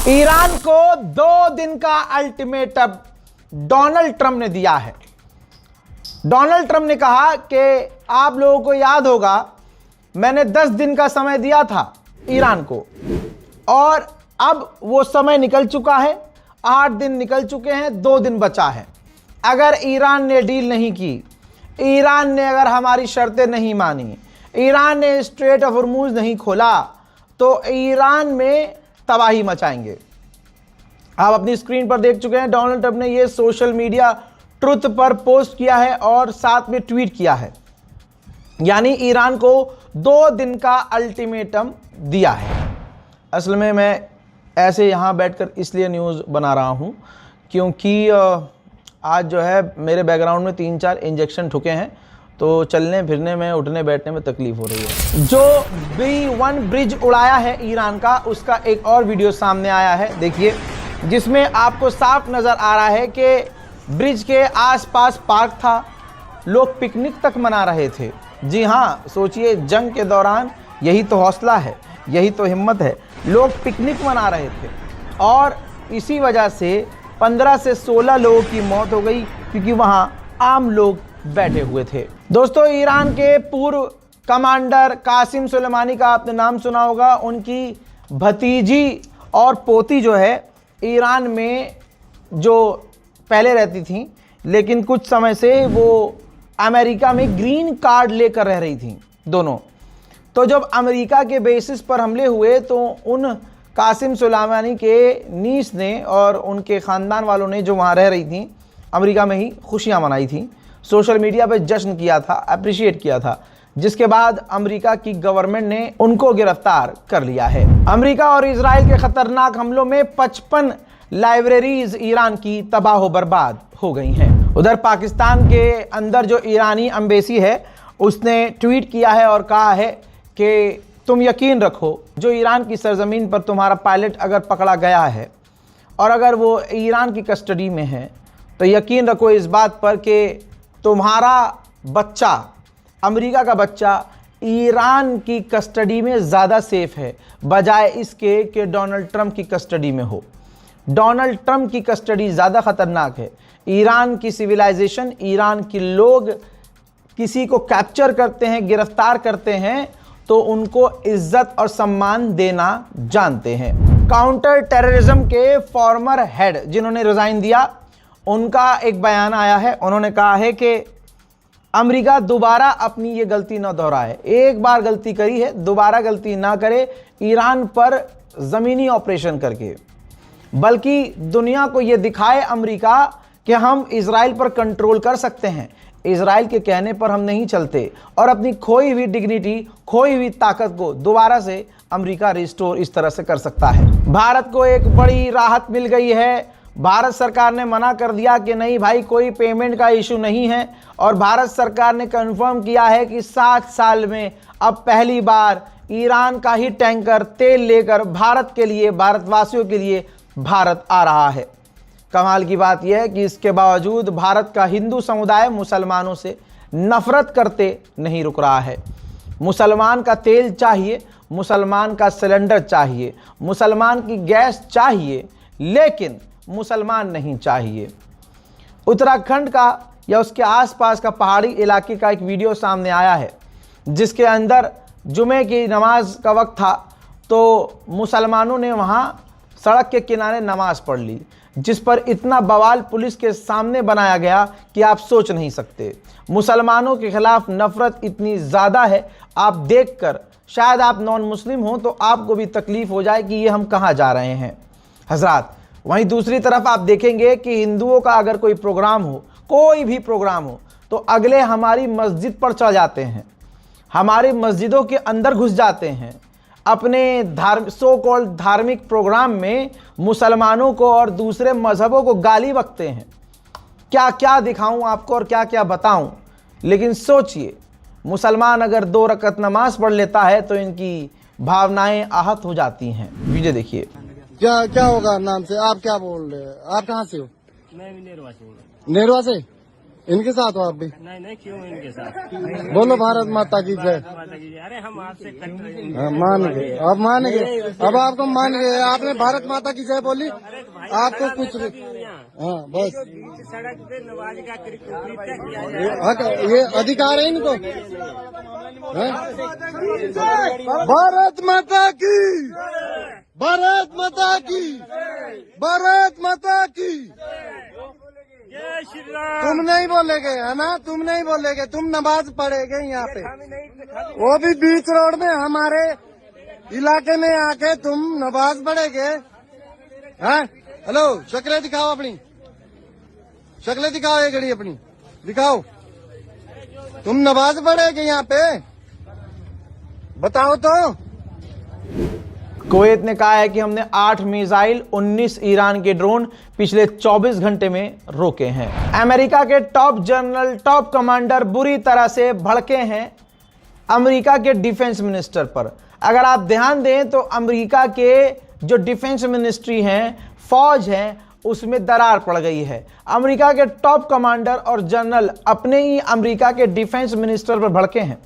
Iran को 2 दिन का अल्टीमेटम डोनाल्ड ट्रंप ने दिया है। डोनाल्ड ट्रंप ने कहा कि आप लोगों को याद होगा मैंने 10 दिन का समय दिया था ईरान को, और अब वो समय निकल चुका है। 8 दिन निकल चुके हैं, 2 दिन बचा है। अगर ईरान ने डील नहीं की, ईरान ने अगर हमारी शर्तें नहीं मानी, ईरान ने स्ट्रेट ऑफ हॉर्मुज नहीं खोला, तो ईरान में तबाही मचाएंगे। आप अपनी स्क्रीन पर देख चुके हैं, डोनाल्ड ट्रंप ने ये सोशल मीडिया ट्रुथ पर पोस्ट किया है और साथ में ट्वीट किया है, यानी ईरान को 2 दिन का अल्टीमेटम दिया है। असल में मैं ऐसे यहाँ बैठकर इसलिए न्यूज़ बना रहा हूँ क्योंकि आज जो है मेरे बैकग्राउंड में 3-4 इंजेक्शन ठुके हैं, तो चलने फिरने में, उठने बैठने में तकलीफ हो रही है। जो B1 ब्रिज उड़ाया है ईरान का, उसका एक और वीडियो सामने आया है, देखिए, जिसमें आपको साफ नज़र आ रहा है कि ब्रिज के आसपास पार्क था, लोग पिकनिक तक मना रहे थे। जी हाँ, सोचिए, जंग के दौरान यही तो हौसला है, यही तो हिम्मत है। लोग पिकनिक मना रहे थे और इसी वजह से 15 से 16 लोगों की मौत हो गई क्योंकि वहाँ आम लोग बैठे हुए थे। दोस्तों, ईरान के पूर्व कमांडर कासिम सुलेमानी का आपने नाम सुना होगा। उनकी भतीजी और पोती जो है ईरान में जो पहले रहती थी, लेकिन कुछ समय से वो अमेरिका में ग्रीन कार्ड लेकर रह रही थी दोनों। तो जब अमेरिका के बेसिस पर हमले हुए तो उन कासिम सुलेमानी के नीस ने और उनके ख़ानदान वालों ने, जो वहाँ रह रही थी अमेरिका में ही, खुशियाँ मनाई थी, सोशल मीडिया पे जश्न किया था, अप्रिशिएट किया था, जिसके बाद अमेरिका की गवर्नमेंट ने उनको गिरफ्तार कर लिया है। अमेरिका और इजराइल के खतरनाक हमलों में 55 लाइब्रेरीज ईरान की तबाह बर्बाद हो गई हैं। उधर पाकिस्तान के अंदर जो ईरानी एम्बेसी है, उसने ट्वीट किया है और कहा है कि तुम यकीन रखो, जो ईरान की सरजमीन पर तुम्हारा पायलट अगर पकड़ा गया है और अगर वो ईरान की कस्टडी में है, तो यकीन रखो इस बात पर कि तुम्हारा बच्चा, अमेरिका का बच्चा, ईरान की कस्टडी में ज़्यादा सेफ है बजाय इसके कि डोनाल्ड ट्रंप की कस्टडी में हो। डोनाल्ड ट्रंप की कस्टडी ज़्यादा ख़तरनाक है। ईरान की सिविलाइजेशन, ईरान के लोग किसी को कैप्चर करते हैं, गिरफ्तार करते हैं, तो उनको इज्जत और सम्मान देना जानते हैं। काउंटर टेररिज्म के फॉर्मर हेड जिन्होंने रिज़ाइन दिया, उनका एक बयान आया है। उन्होंने कहा है कि अमेरिका दोबारा अपनी ये गलती न दोहराए। एक बार गलती करी है, दोबारा गलती ना करे ईरान पर ज़मीनी ऑपरेशन करके, बल्कि दुनिया को ये दिखाए अमेरिका कि हम इजराइल पर कंट्रोल कर सकते हैं। इजराइल के कहने पर हम नहीं चलते और अपनी खोई हुई डिग्निटी, खोई हुई ताकत को दोबारा से अमेरिका रिस्टोर इस तरह से कर सकता है। भारत को एक बड़ी राहत मिल गई है। भारत सरकार ने मना कर दिया कि नहीं भाई, कोई पेमेंट का इशू नहीं है, और भारत सरकार ने कंफर्म किया है कि 7 साल में अब पहली बार ईरान का ही टैंकर तेल लेकर भारत के लिए, भारतवासियों के लिए भारत आ रहा है। कमाल की बात यह है कि इसके बावजूद भारत का हिंदू समुदाय मुसलमानों से नफरत करते नहीं रुक रहा है। मुसलमान का तेल चाहिए, मुसलमान का सिलेंडर चाहिए, मुसलमान की गैस चाहिए, लेकिन मुसलमान नहीं चाहिए। उत्तराखंड का या उसके आसपास का पहाड़ी इलाके का एक वीडियो सामने आया है, जिसके अंदर जुमे की नमाज का वक्त था, तो मुसलमानों ने वहाँ सड़क के किनारे नमाज पढ़ ली, जिस पर इतना बवाल पुलिस के सामने बनाया गया कि आप सोच नहीं सकते। मुसलमानों के खिलाफ नफरत इतनी ज़्यादा है, आप देखकर शायद आप नॉन मुस्लिम हो तो आपको भी तकलीफ़ हो जाए कि ये हम कहाँ जा रहे हैं हजरात। वहीं दूसरी तरफ आप देखेंगे कि हिंदुओं का अगर कोई प्रोग्राम हो, कोई भी प्रोग्राम हो, तो अगले हमारी मस्जिद पर चढ़ जाते हैं, हमारी मस्जिदों के अंदर घुस जाते हैं, अपने सो कॉल्ड धार्मिक प्रोग्राम में मुसलमानों को और दूसरे मजहबों को गाली बकते हैं। क्या क्या दिखाऊं आपको और क्या क्या बताऊं, लेकिन सोचिए, मुसलमान अगर 2 रकत नमाज पढ़ लेता है तो इनकी भावनाएं आहत हो जाती हैं। वीडियो देखिए। क्या क्या होगा नाम से? आप क्या बोल रहे हैं? आप कहाँ से हो? मैं भी नेरवा से हूँ। नेरवा से? इनके साथ हो आप भी? नहीं क्यों इनके साथ? बोलो भारत माता की जय। अरे हम आपसे कट रहे हैं। हाँ, मान गए, अब मान गए, अब आपको मान गए। आपने भारत माता की जय बोली, आपको कुछ हाँ बस सड़क पे नमाज का कृत्य किया ये अधिकार है इनको। हाँ? भारत माता की, भारत माता की, भारत माता की। जय श्री राम। तुम नहीं बोलेगे है ना, तुम नहीं बोलेगे, तुम नमाज पढ़ेगे यहाँ पे, वो भी बीच रोड में हमारे इलाके में आके तुम नमाज पढ़ेगे। हैं? हेलो, शक्लें दिखाओ अपनी, शक्लें दिखाओ, ये घड़ी अपनी दिखाओ। तुम नमाज पढ़ेगे यहाँ पे, बताओ तो। कुवैत ने कहा है कि हमने 8 मिसाइल 19 ईरान के ड्रोन पिछले 24 घंटे में रोके हैं। अमेरिका के टॉप जनरल, टॉप कमांडर बुरी तरह से भड़के हैं अमेरिका के डिफेंस मिनिस्टर पर। अगर आप ध्यान दें तो अमेरिका के जो डिफेंस मिनिस्ट्री हैं, फौज है, उसमें दरार पड़ गई है। अमेरिका के टॉप कमांडर और जनरल अपने ही अमेरिका के डिफेंस मिनिस्टर पर भड़के हैं।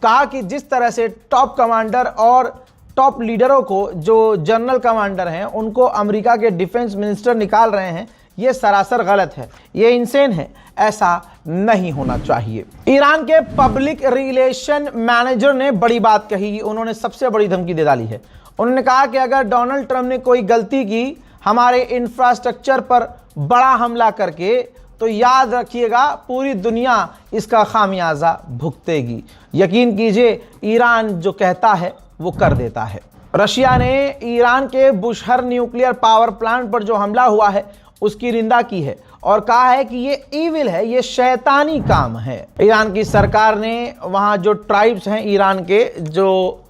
कहा कि जिस तरह से टॉप कमांडर और टॉप लीडरों को, जो जनरल कमांडर हैं, उनको अमेरिका के डिफेंस मिनिस्टर निकाल रहे हैं, ये सरासर गलत है, ये इंसेन है, ऐसा नहीं होना चाहिए। ईरान के पब्लिक रिलेशन मैनेजर ने बड़ी बात कही, उन्होंने सबसे बड़ी धमकी दे डाली है। उन्होंने कहा कि अगर डोनाल्ड ट्रंप ने कोई गलती की हमारे इंफ्रास्ट्रक्चर पर बड़ा हमला करके, तो याद रखिएगा पूरी दुनिया इसका खामियाजा भुगतेगी। यकीन कीजिए, ईरान जो कहता है वो कर देता है। रशिया ने ईरान के बुशहर न्यूक्लियर पावर प्लांट पर जो हमला हुआ है उसकी निंदा की है और कहा है कि ये ईविल है, ये शैतानी काम है। ईरान की सरकार ने वहाँ जो ट्राइब्स हैं ईरान के, जो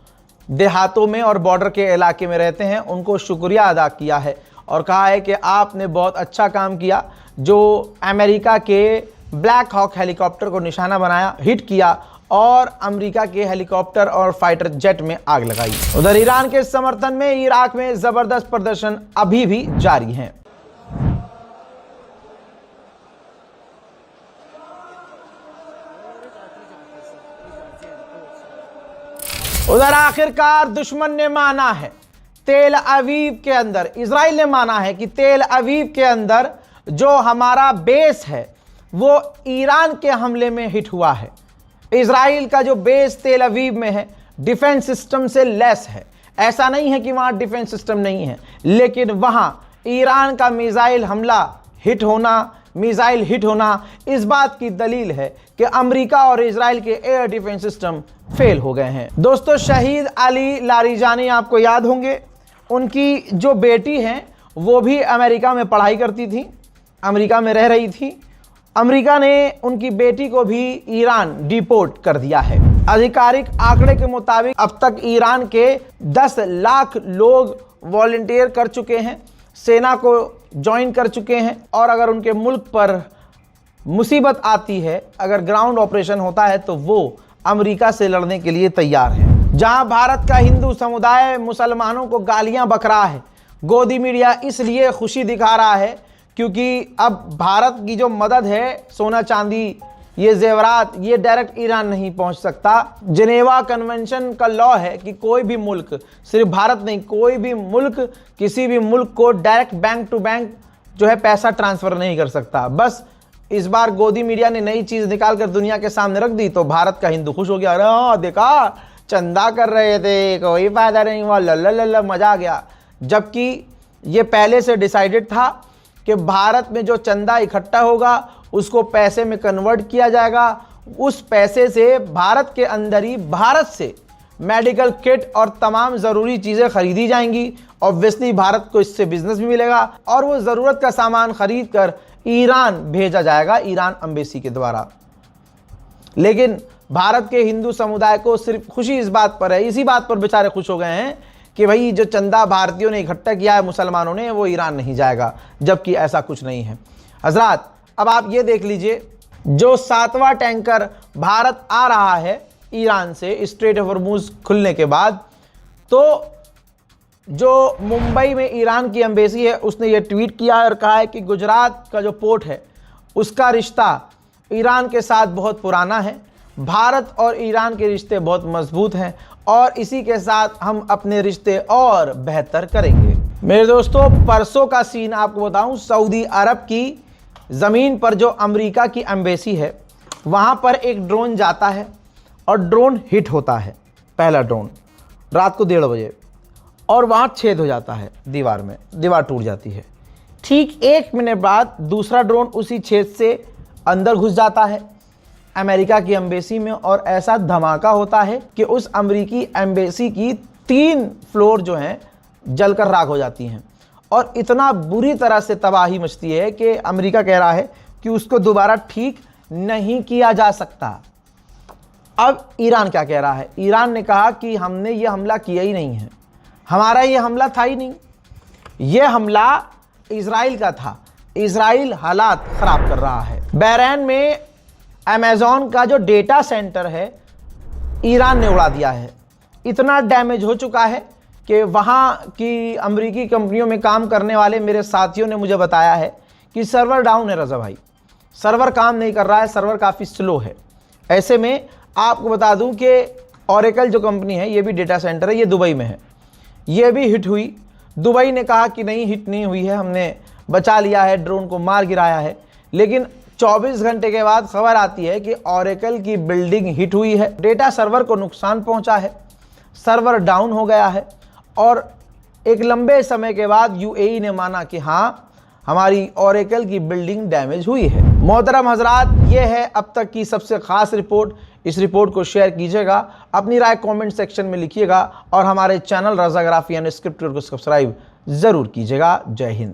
देहातों में और बॉर्डर के इलाके में रहते हैं, उनको शुक्रिया अदा किया है और कहा है कि आपने बहुत अच्छा काम किया, जो अमेरिका के ब्लैक हॉक हेलीकॉप्टर को निशाना बनाया, हिट किया और अमेरिका के हेलीकॉप्टर और फाइटर जेट में आग लगाई। उधर ईरान के समर्थन में इराक में जबरदस्त प्रदर्शन अभी भी जारी हैं। उधर आखिरकार दुश्मन ने माना है, तेल अवीव के अंदर, इजराइल ने माना है कि तेल अवीव के अंदर जो हमारा बेस है वो ईरान के हमले में हिट हुआ है। इजराइल का जो बेस तेल अवीव में है डिफेंस सिस्टम से लेस है। ऐसा नहीं है कि वहां डिफेंस सिस्टम नहीं है, लेकिन वहां ईरान का मिसाइल हमला हिट होना, मिसाइल हिट होना इस बात की दलील है कि अमेरिका और इजराइल के एयर डिफेंस सिस्टम फेल हो गए हैं। दोस्तों, शहीद अली लारीजानी आपको याद होंगे, उनकी जो बेटी हैं वो भी अमेरिका में पढ़ाई करती थी, अमेरिका में रह रही थी। अमेरिका ने उनकी बेटी को भी ईरान डिपोर्ट कर दिया है। आधिकारिक आंकड़े के मुताबिक अब तक ईरान के 10 लाख लोग वॉलंटियर कर चुके हैं, सेना को ज्वाइन कर चुके हैं और अगर उनके मुल्क पर मुसीबत आती है, अगर ग्राउंड ऑपरेशन होता है, तो वो अमेरिका से लड़ने के लिए तैयार है। जहां भारत का हिंदू समुदाय मुसलमानों को गालियां बक रहा है, गोदी मीडिया इसलिए खुशी दिखा रहा है क्योंकि अब भारत की जो मदद है, सोना चांदी, ये जेवरात, ये डायरेक्ट ईरान नहीं पहुंच सकता। जिनेवा कन्वेंशन का लॉ है कि कोई भी मुल्क, सिर्फ भारत नहीं, कोई भी मुल्क किसी भी मुल्क को डायरेक्ट बैंक टू बैंक जो है पैसा ट्रांसफर नहीं कर सकता। बस इस बार गोदी मीडिया ने नई चीज निकाल कर दुनिया के सामने रख दी तो भारत का हिंदू खुश हो गया। अरे देखा, चंदा कर रहे थे, कोई फायदा नहीं हुआ, लल्ला लल्ला, मजा आ गया। जबकि ये पहले से डिसाइडेड था कि भारत में जो चंदा इकट्ठा होगा उसको पैसे में कन्वर्ट किया जाएगा, उस पैसे से भारत के अंदर ही भारत से मेडिकल किट और तमाम ज़रूरी चीज़ें खरीदी जाएंगी। ऑब्वियसली भारत को इससे बिजनेस भी मिलेगा और वो ज़रूरत का सामान खरीद कर ईरान भेजा जाएगा, ईरान एम्बेसी के द्वारा। लेकिन भारत के हिंदू समुदाय को सिर्फ खुशी इस बात पर है, इसी बात पर बेचारे खुश हो गए हैं कि भाई जो चंदा भारतीयों ने इकट्ठा किया है मुसलमानों ने, वो ईरान नहीं जाएगा, जबकि ऐसा कुछ नहीं है। हजरात, अब आप ये देख लीजिए, जो 7वां टैंकर भारत आ रहा है ईरान से स्ट्रेट ऑफ हॉर्मुज खुलने के बाद, तो जो मुंबई में ईरान की एम्बेसी है उसने ये ट्वीट किया और कहा है कि गुजरात का जो पोर्ट है उसका रिश्ता ईरान के साथ बहुत पुराना है। भारत और ईरान के रिश्ते बहुत मजबूत हैं और इसी के साथ हम अपने रिश्ते और बेहतर करेंगे। मेरे दोस्तों, परसों का सीन आपको बताऊं, सऊदी अरब की ज़मीन पर जो अमेरिका की एम्बेसी है वहाँ पर एक ड्रोन जाता है और ड्रोन हिट होता है। पहला ड्रोन रात को 1:30 बजे, और वहाँ छेद हो जाता है दीवार में, दीवार टूट जाती है। ठीक 1 मिनट बाद दूसरा ड्रोन उसी छेद से अंदर घुस जाता है अमेरिका की एम्बेसी में, और ऐसा धमाका होता है कि उस अमेरिकी एम्बेसी की 3 फ्लोर जो हैं जलकर राख हो जाती हैं और इतना बुरी तरह से तबाही मचती है कि अमेरिका कह रहा है कि उसको दोबारा ठीक नहीं किया जा सकता। अब ईरान क्या कह रहा है? ईरान ने कहा कि हमने ये हमला किया ही नहीं है, हमारा ये हमला था ही नहीं, ये हमला इजराइल का था। इजराइल हालात ख़राब कर रहा है। बहरीन में अमेज़ॉन का जो डेटा सेंटर है ईरान ने उड़ा दिया है। इतना डैमेज हो चुका है कि वहाँ की अमेरिकी कंपनियों में काम करने वाले मेरे साथियों ने मुझे बताया है कि सर्वर डाउन है रज़ा भाई, सर्वर काम नहीं कर रहा है, सर्वर काफ़ी स्लो है। ऐसे में आपको बता दूं कि ओरेकल जो कंपनी है, ये भी डेटा सेंटर है, ये दुबई में है, ये भी हिट हुई। दुबई ने कहा कि नहीं, हिट नहीं हुई है, हमने बचा लिया है, ड्रोन को मार गिराया है। लेकिन 24 घंटे के बाद खबर आती है कि ओरेकल की बिल्डिंग हिट हुई है, डेटा सर्वर को नुकसान पहुंचा है, सर्वर डाउन हो गया है। और एक लंबे समय के बाद यूएई ने माना कि हाँ, हमारी ओरेकल की बिल्डिंग डैमेज हुई है। मोहतरम हजरात, ये है अब तक की सबसे ख़ास रिपोर्ट। इस रिपोर्ट को शेयर कीजिएगा, अपनी राय कमेंट सेक्शन में लिखिएगा और हमारे चैनल रज़ाग्राफी अनस्क्रिप्टेड को सब्सक्राइब ज़रूर कीजिएगा। जय हिंद।